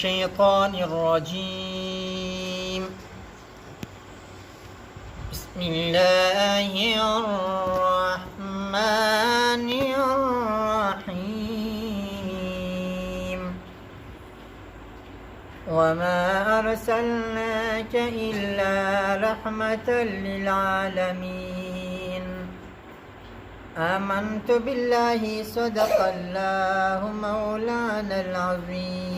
الشيطان الرجيم. بسم الله الرحمن الرحيم. وما أرسلناك إلا رحمة للعالمين. آمنت بالله صدق الله مولانا العظيم.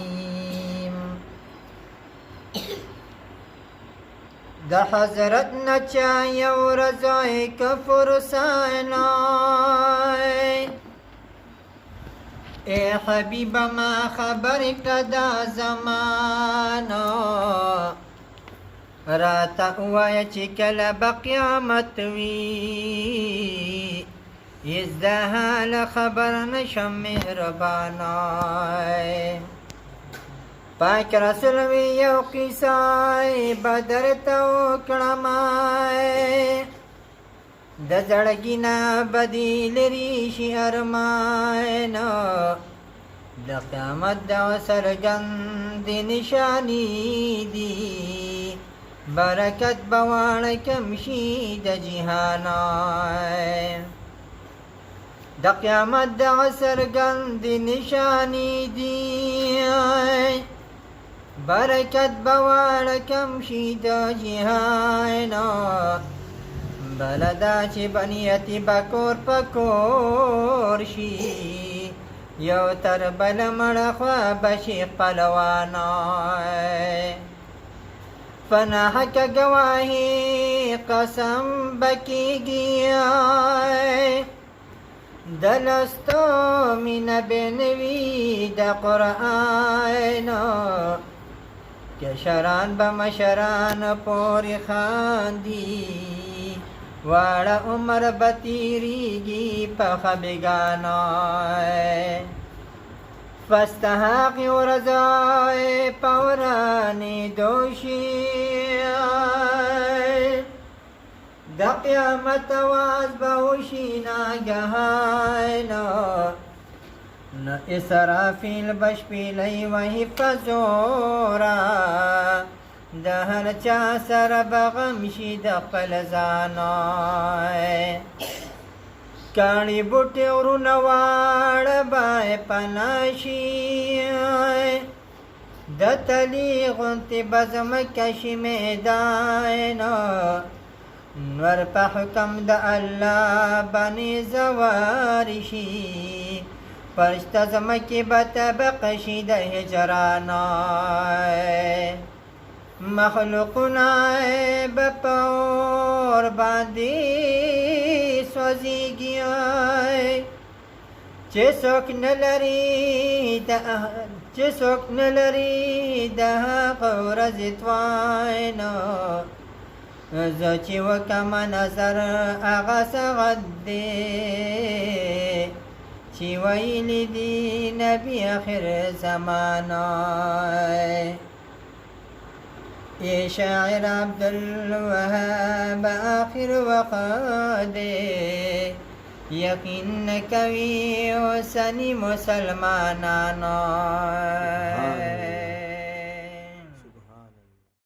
د حضرت نچا یو رضای کفر سائنای اے حبیب ما خبر کدا زمانا راتا اوایا چی کل بقیامت وی ازدهال خبر نشم مهربانای پاک رسول وی یو قیسای بدر تو کڑمای د زړګینا بدی لري شي ارماینا د قیامت د سرګند نشانی دی برکت بوان کم شي د جهانای د قیامت د سرګند نشانی دی برکت بوان کم شي د جهانا بلدا چې بنیتی بکور پکور شي یو تر بل مړ خوا بشي خپلوانا فنحک گواهی قسم بکیږي دلستو من بنوی د قرآن کشران بمشران پوری خاندی واړه عمر بتیریږي په خبګانای فاستحق ورځای پورانی دوشي د قیامت واز بوشي ناګهاینا نه اسرافیل بشپیلی وحی فزورا د هر چا سره بغم شي د خپل ځانای کاڼي بوټي ورونه واړه بای پناشي د تلی غونتې بزمکه شي میداینا نور په حکم د الله باندې زوار شي فرشته زمکې به طبق شي د هجرانای مخلوقنا بپور باندې سوځيږي چې څوک نه لري د هغه ورځې تواینا زه چې وکم نظر هغه سغد دی چې ویلی دی نبی آخر زمانای یہ شاعر عبدالوهاب آخر وقت یقین کوي اوسنی مسلمانانو